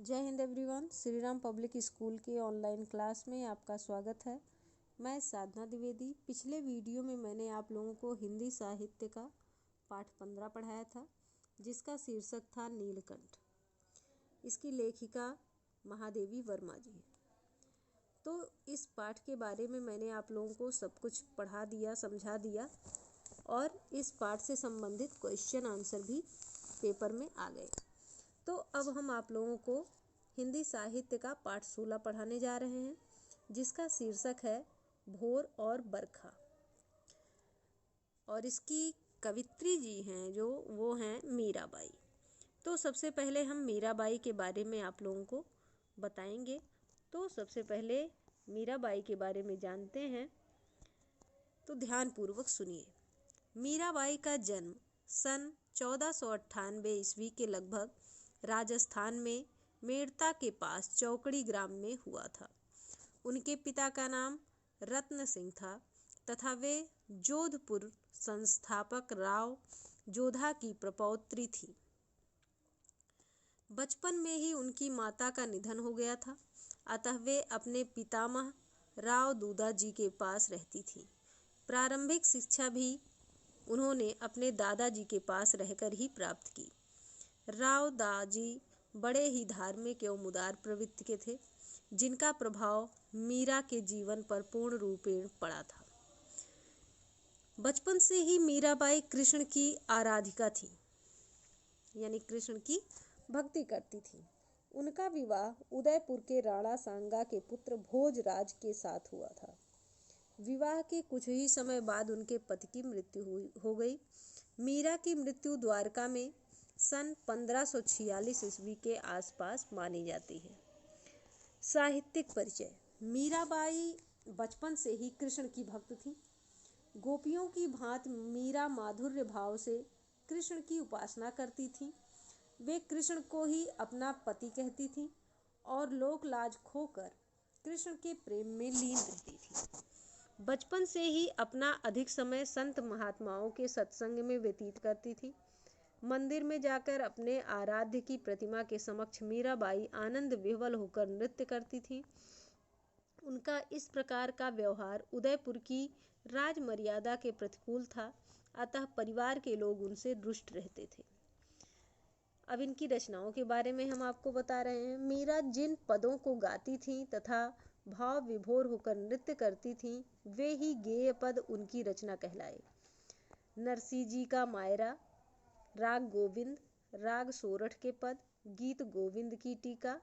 जय Hind everyone. Shri Ram public school के online class में आपका स्वागत है। मैं साधना द्विवेदी। पिछले वीडियो में मैंने आप लोगों को हिंदी साहित्य का पाठ 15 पढ़ाया था, जिसका शीर्षक था नीलकंठ। इसकी लेखिका महादेवी वर्मा जी है। तो इस पाठ के बारे में मैंने आप लोगों को सब कुछ पढ़ा दिया, समझा दिया, और इस पाठ से संबंधित क्वेश्चन आंसर भी पेपर में आ गए। तो अब हम आप लोगों को हिंदी साहित्य का पाठ 16 पढ़ाने जा रहे हैं, जिसका शीर्षक है भोर और बरखा। और इसकी कवित्री जी हैं जो वो हैं मीराबाई। तो सबसे पहले हम मीराबाई के बारे में आप लोगों को बताएंगे। तो सबसे पहले मीराबाई के बारे में जानते हैं, तो ध्यानपूर्वक सुनिए। मीराबाई का जन्म सन 1498 ईस्वी के लगभग राजस्थान में मेड़ता के पास चौकड़ी ग्राम में हुआ था। उनके पिता का नाम रत्न सिंह था तथा वे जोधपुर संस्थापक राव जोधा की प्रपौत्री थी। बचपन में ही उनकी माता का निधन हो गया था, अतः वे अपने पितामह राव दूधा जी के पास रहती थी। प्रारंभिक शिक्षा भी उन्होंने अपने दादाजी के पास रहकर ही प्राप्त की। राव दाजी बड़े ही धार्मिक एवं उदार प्रवृत्ति के थे, जिनका प्रभाव मीरा के जीवन पर पूर्ण रूपेण पड़ा था। बचपन से ही मीराबाई कृष्ण की आराधिका थी, यानी कृष्ण की भक्ति करती थी। उनका विवाह उदयपुर के राणा सांगा के पुत्र भोजराज के साथ हुआ था। विवाह के कुछ ही समय बाद उनके पति की मृत्यु हो गई। मीरा की मृत्यु द्वारका में सन 1546 ईस्वी के आसपास मानी जाती है। साहित्यिक परिचय। मीराबाई बचपन से ही कृष्ण की भक्त थी। गोपियों की भांति मीरा माधुर्य भाव से कृष्ण की उपासना करती थी। वे कृष्ण को ही अपना पति कहती थी और लोक लाज खोकर कृष्ण के प्रेम में लीन रहती थी। बचपन से ही अपना अधिक समय संत महात्माओं के सत्संग में व्यतीत करती थी। मंदिर में जाकर अपने आराध्य की प्रतिमा के समक्ष मीराबाई आनंद विह्वल होकर नृत्य करती थी। उनका इस प्रकार का व्यवहार उदयपुर की राज मर्यादा के प्रतिकूल था, अतः परिवार के लोग उनसे रुष्ट रहते थे। अब इनकी रचनाओं के बारे में हम आपको बता रहे हैं। मीरा जिन पदों को गाती थीं तथा भाव विभोर होकर नृत्य करती थीं, वे ही गेय पद उनकी रचना कहलाए। नरसिंह जी का मायरा, राग गोविंद, राग सोरठ के पद, गीत गोविंद की टीका,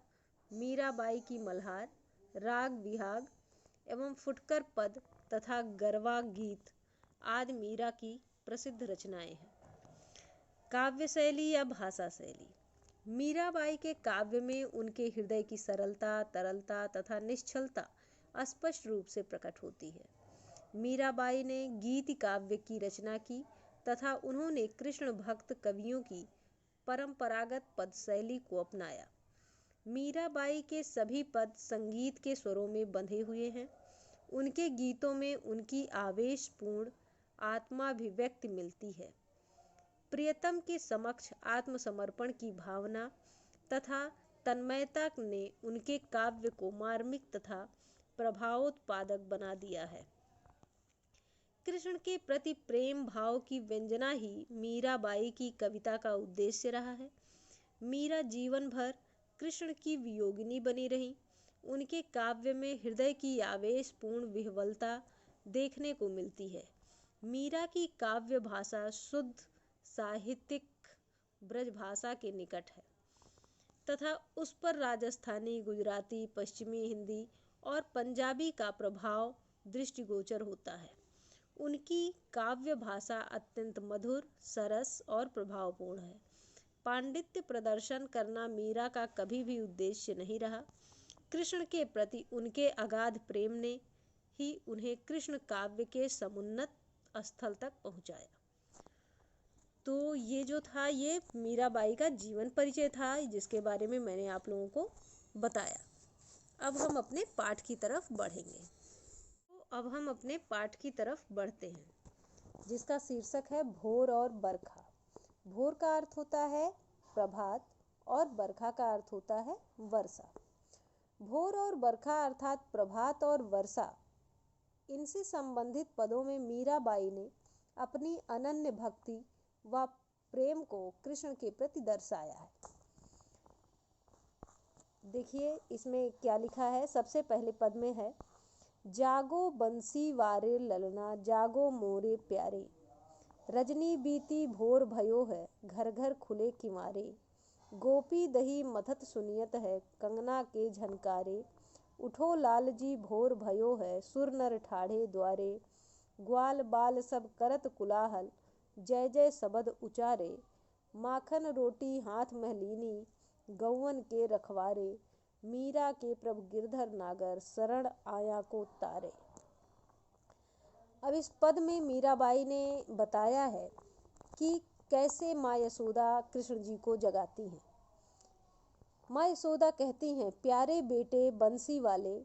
मीराबाई की मल्हार, राग विहाग एवं फुटकर पद तथा गरबा गीत आदि मीरा की प्रसिद्ध रचनाएं हैं। काव्य शैली या भाषा शैली। मीराबाई के काव्य में उनके हृदय की सरलता, तरलता तथा निश्चलता स्पष्ट रूप से प्रकट होती है। मीराबाई ने गीत काव्य की रचना की तथा उन्होंने कृष्ण भक्त कवियों की परंपरागत पद शैली को अपनाया। मीराबाई के सभी पद संगीत के स्वरों में बंधे हुए हैं। उनके गीतों में उनकी आवेशपूर्ण आत्माभिव्यक्ति मिलती है। प्रियतम के समक्ष आत्मसमर्पण की भावना तथा तन्मयता ने उनके काव्य को मार्मिक तथा प्रभावोत्पादक बना दिया है। कृष्ण के प्रति प्रेम भाव की व्यंजना ही मीराबाई की कविता का उद्देश्य रहा है। मीरा जीवन भर कृष्ण की वियोगिनी बनी रही। उनके काव्य में हृदय की आवेशपूर्ण विह्वलता देखने को मिलती है। मीरा की काव्य भाषा शुद्ध साहित्यिक ब्रज भाषा के निकट है तथा उस पर राजस्थानी, गुजराती, पश्चिमी हिंदी और पंजाबी का प्रभाव दृष्टिगोचर होता है। उनकी काव्य भाषा अत्यंत मधुर, सरस और प्रभावपूर्ण है। पांडित्य प्रदर्शन करना मीरा का कभी भी उद्देश्य नहीं रहा। कृष्ण के प्रति उनके अगाध प्रेम ने ही उन्हें कृष्ण काव्य के समुन्नत स्थल तक पहुंचाया। तो ये जो था, ये मीराबाई का जीवन परिचय था, जिसके बारे में मैंने आप लोगों को बताया। अब हम अपने पाठ की तरफ बढ़ेंगे। अब हम अपने पाठ की तरफ बढ़ते हैं, जिसका शीर्षक है भोर और बरखा। भोर का अर्थ होता है प्रभात और बरखा का अर्थ होता है वर्षा। भोर और बरखा अर्थात प्रभात और वर्षा, इनसे संबंधित पदों में मीराबाई ने अपनी अनन्य भक्ति व प्रेम को कृष्ण के प्रति दर्शाया है। देखिए इसमें क्या लिखा है। सबसे पहले पद में है, जागो बंसी वारे ललना जागो मोरे प्यारे, रजनी बीती भोर भयो है घर घर खुले किमारे, गोपी दही मथत सुनियत है कंगना के झनकारे, उठो लाल जी भोर भयो है सुर नर ठाढ़े द्वारे, ग्वाल बाल सब करत कुलाहल जय जय सबद उचारे, माखन रोटी हाथ महलीनी गौवन के रखवारे, मीरा के प्रभु गिरधर नागर शरण आया को तारे। अब इस पद में मीराबाई ने बताया है कि कैसे माँ यशोदा कृष्ण जी को जगाती हैं। माँ यशोदा कहती हैं, प्यारे बेटे बंसी वाले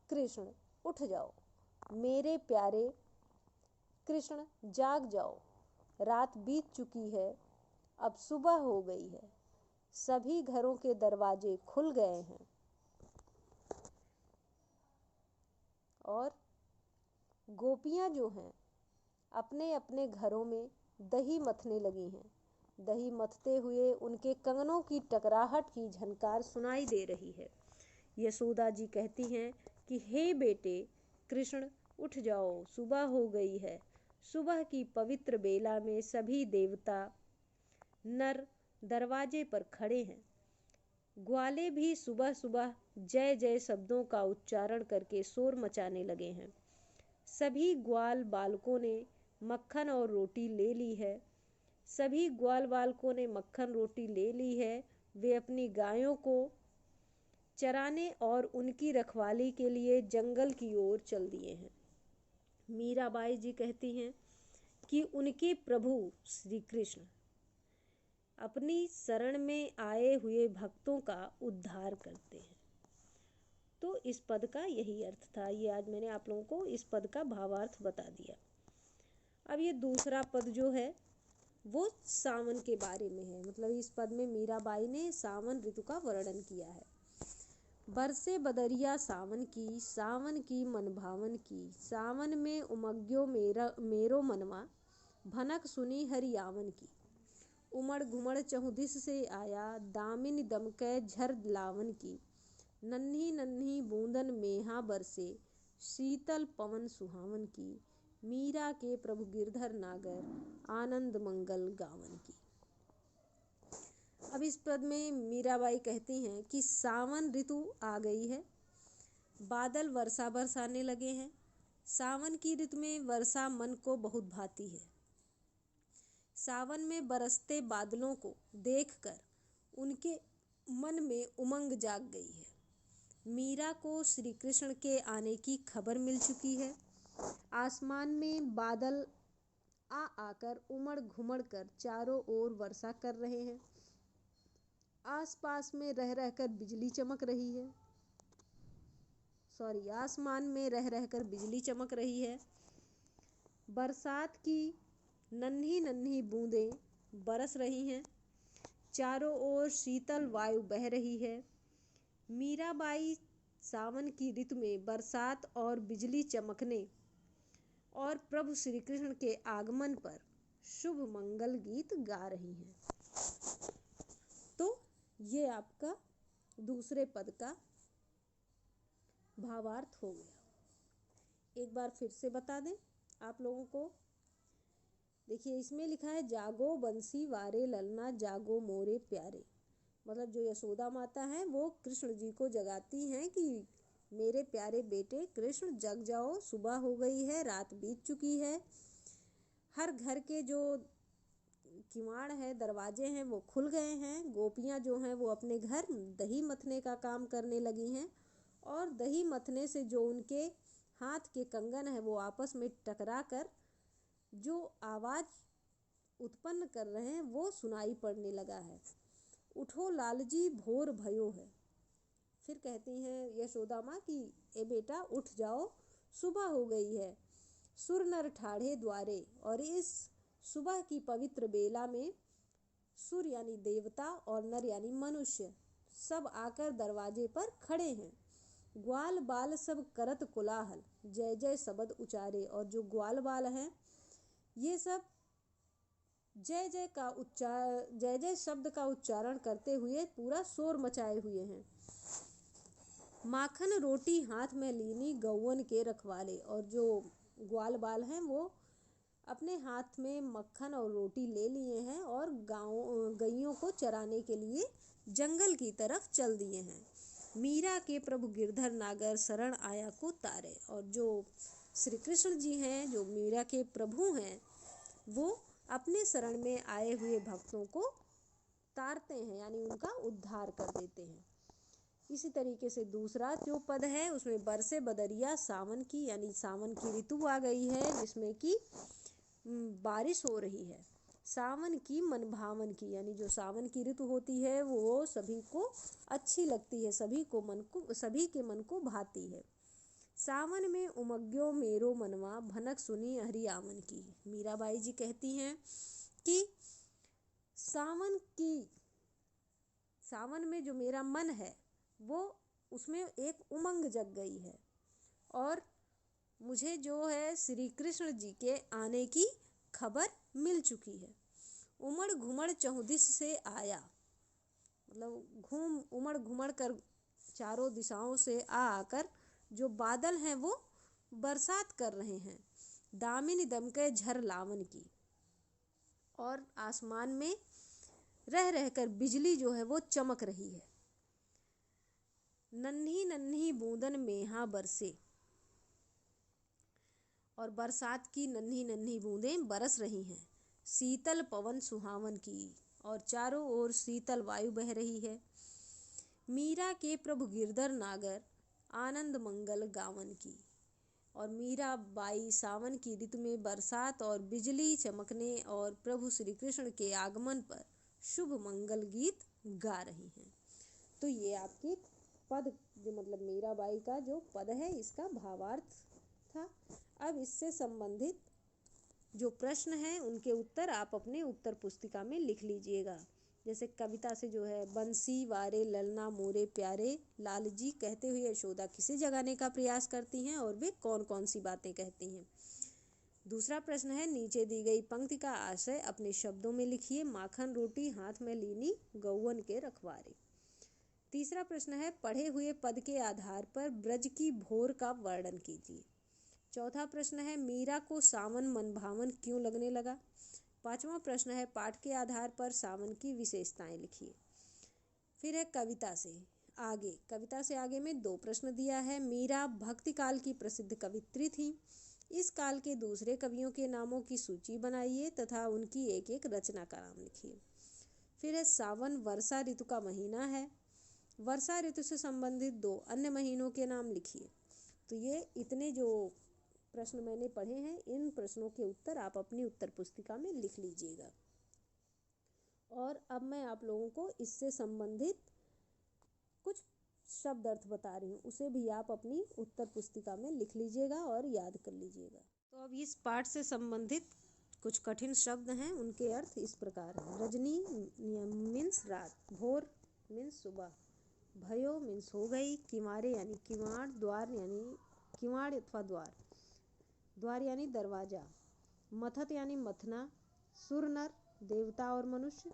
कृष्ण उठ जाओ, मेरे प्यारे कृष्ण जाग जाओ, रात बीत चुकी है, अब सुबह हो गई है, सभी घरों के दरवाजे खुल गए हैं और गोपियाँ जो हैं अपने अपने घरों में दही मथने लगी हैं। दही मथते हुए उनके कंगनों की टकराहट की झनकार सुनाई दे रही है। यशोदा जी कहती हैं कि हे बेटे कृष्ण उठ जाओ, सुबह हो गई है। सुबह की पवित्र बेला में सभी देवता नर दरवाजे पर खड़े हैं। ग्वाले भी सुबह सुबह जय जय शब्दों का उच्चारण करके शोर मचाने लगे हैं। सभी ग्वाल बालकों ने मक्खन और रोटी ले ली है। सभी ग्वाल बालकों ने मक्खन रोटी ले ली है। वे अपनी गायों को चराने और उनकी रखवाली के लिए जंगल की ओर चल दिए हैं। मीराबाई जी कहती हैं कि उनके प्रभु श्री कृष्ण अपनी शरण में आए हुए भक्तों का उद्धार करते हैं। तो इस पद का यही अर्थ था। ये आज मैंने आप लोगों को इस पद का भावार्थ बता दिया। अब ये दूसरा पद जो है वो सावन के बारे में है। मतलब इस पद में मीराबाई ने सावन ऋतु का वर्णन किया है। बरसे बदरिया सावन की मन भावन की, सावन में उमग्यो मेरो मनवा, भनक सुनी हरियावन की, उमड़ घुमड़ चहुदिस से आया, दामिनी दमकै झर लावन की, नन्ही नन्ही बूंदन मेहा बरसे, शीतल पवन सुहावन की, मीरा के प्रभु गिरधर नागर आनंद मंगल गावन की। अब इस पद में मीराबाई कहती हैं कि सावन ऋतु आ गई है, बादल वर्षा बरसाने लगे हैं। सावन की ऋतु में वर्षा मन को बहुत भाती है। सावन में बरसते बादलों को देखकर उनके मन में उमंग जाग गई है। मीरा को श्री कृष्ण के आने की खबर मिल चुकी है। आसमान में बादल आ आकर उमड़ घुमड़ कर चारों ओर वर्षा कर रहे हैं। आसपास में रह रहकर बिजली चमक रही है। आसमान में रह रहकर बिजली चमक रही है। बरसात की नन्ही नन्ही बूंदें बरस रही हैं। चारों ओर शीतल वायु बह रही है। मीराबाई सावन की ऋतु में बरसात और बिजली चमकने और प्रभु श्री कृष्ण के आगमन पर शुभ मंगल गीत गा रही हैं। तो ये आपका दूसरे पद का भावार्थ हो गया। एक बार फिर से बता दें आप लोगों को। देखिए इसमें लिखा है, जागो बंसी वारे ललना जागो मोरे प्यारे। मतलब जो यशोदा माता हैं वो कृष्ण जी को जगाती हैं कि मेरे प्यारे बेटे कृष्ण जग जाओ, सुबह हो गई है, रात बीत चुकी है। हर घर के जो किवाड़ है, दरवाजे हैं, वो खुल गए हैं। गोपियाँ जो हैं वो अपने घर दही मथने का काम करने लगी हैं और दही मथने से जो उनके हाथ के कंगन है वो आपस में टकरा कर जो आवाज़ उत्पन्न कर रहे हैं वो सुनाई पड़ने लगा है। उठो लालजी भोर भयो है। फिर कहती हैं यशोदा माँ कि ए बेटा उठ जाओ, सुबह हो गई है। सुर नर ठाढ़े द्वारे, और इस सुबह की पवित्र बेला में सुर यानी देवता और नर यानी मनुष्य सब आकर दरवाजे पर खड़े हैं। ग्वाल बाल सब करत कोलाहल, जय जय शब्द उचारे। और जो ग्वाल बाल हैं ये सब जय जय शब्द का उच्चारण करते हुए पूरा शोर मचाए हुए हैं। माखन रोटी हाथ में लीनी गौवन के रखवाले। और जो ग्वाल बाल हैं वो अपने हाथ में मक्खन और रोटी ले लिए हैं और गैयों को चराने के लिए जंगल की तरफ चल दिए हैं। मीरा के प्रभु गिरधर नागर शरण आया को तारे। और जो श्री कृष्ण जी हैं, जो मीरा के प्रभु हैं, वो अपने शरण में आए हुए भक्तों को तारते हैं यानी उनका उद्धार कर देते हैं। इसी तरीके से दूसरा जो पद है उसमें बरसे बदरिया सावन की, यानी सावन की ऋतु आ गई है जिसमें कि बारिश हो रही है। सावन की मन भावन की, यानी जो सावन की ऋतु होती है वो सभी को अच्छी लगती है, सभी के मन को भाती है। सावन में उमग्यो मेरो मनवा, भनक सुनी हरि आवन की। मीराबाई जी कहती हैं कि सावन में जो मेरा मन है वो उसमें एक उमंग जग गई है और मुझे जो है श्री कृष्ण जी के आने की खबर मिल चुकी है। उमड़ घुमड़ चहुदिश से आया, मतलब उमड़ घुमड़ कर चारों दिशाओं से आकर जो बादल हैं वो बरसात कर रहे हैं। दामिनी दमके झर लावन की, और आसमान में रह रहकर बिजली जो है वो चमक रही है। नन्ही नन्ही बूंदन मेहा बरसे, और बरसात की नन्ही नन्ही बूंदें बरस रही हैं। शीतल पवन सुहावन की, और चारों ओर शीतल वायु बह रही है। मीरा के प्रभु गिरधर नागर आनंद मंगल गावन की, और मीरा बाई सावन की ऋतु में बरसात और बिजली चमकने और प्रभु श्री कृष्ण के आगमन पर शुभ मंगल गीत गा रही हैं। तो ये आपके पद जो मतलब मीराबाई का जो पद है इसका भावार्थ था। अब इससे संबंधित जो प्रश्न हैं उनके उत्तर आप अपने उत्तर पुस्तिका में लिख लीजिएगा। जैसे कविता से जो है, बंसी वारे ललना मोरे प्यारे, लाल जी कहते हुए यशोदा किसे जगाने का प्रयास करती हैं और वे कौन कौन सी बातें कहती हैं। दूसरा प्रश्न है, नीचे दी गई पंक्ति का आशय अपने शब्दों में लिखिए। माखन रोटी हाथ में लीनी गौवन के रखवारे। तीसरा प्रश्न है, पढ़े हुए पद के आधार पर ब्रज की भोर का वर्णन कीजिए। चौथा प्रश्न है, मीरा को सावन मनभावन क्यों लगने लगा। पांचवा प्रश्न है, पाठ के आधार पर सावन की विशेषताएं लिखिए। फिर है कविता से आगे में 2 प्रश्न दिया है। मीरा भक्ति काल की प्रसिद्ध कवित्री थी। इस काल के दूसरे कवियों के नामों की सूची बनाइए तथा उनकी एक एक रचना का नाम लिखिए। फिर है, सावन वर्षा ऋतु का महीना है। वर्षा ऋतु से संबंधित 2 अन्य महीनों के नाम लिखिए। तो ये इतने जो प्रश्न मैंने पढ़े हैं, इन प्रश्नों के उत्तर आप अपनी उत्तर पुस्तिका में लिख लीजिएगा। और अब मैं आप लोगों को इससे संबंधित कुछ शब्द अर्थ बता रही हूँ, उसे भी आप अपनी उत्तर पुस्तिका में लिख लीजिएगा और याद कर लीजिएगा। तो अब इस पाठ से संबंधित कुछ कठिन शब्द हैं, उनके अर्थ इस प्रकार हैं। रजनी मीन्स रात, भोर मीन्स सुबह, भयो मीन्स हो गई, किवारे यानी किवाड़, द्वार यानी किवाड़ अथवा द्वार, द्वार यानी दरवाजा, मथत यानी मथना, सुर नर देवता और मनुष्य,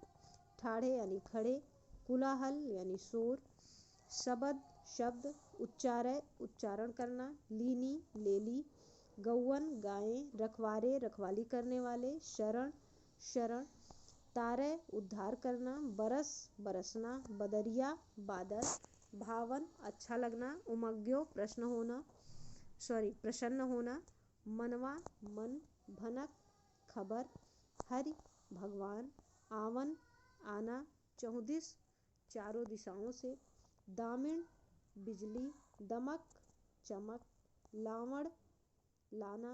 ठाढ़े यानी खड़े, कुलाहल यानी शोर, शब्द शब्द, उच्चारण करना, लीनी लेली, गौवन गायें, रखवारे रखवाली करने वाले, शरण, तारे उद्धार करना, बरस बरसना, बदरिया बादल, भावन अच्छा लगना, उमग्यो प्रसन्न होना, मनवा मन, भनक खबर, हरि भगवान, आवन आना, चहुदिश चारों दिशाओं से, दामिन बिजली, दमक चमक, लावण लाना,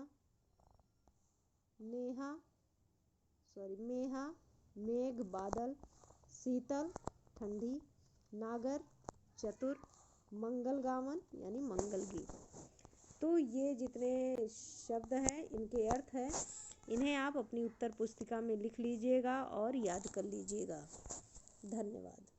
मेहा मेघ बादल, शीतल ठंडी, नागर चतुर, मंगल गावन यानी मंगल गीत। तो ये जितने शब्द हैं इनके अर्थ हैं इन्हें आप अपनी उत्तर पुस्तिका में लिख लीजिएगा और याद कर लीजिएगा। धन्यवाद।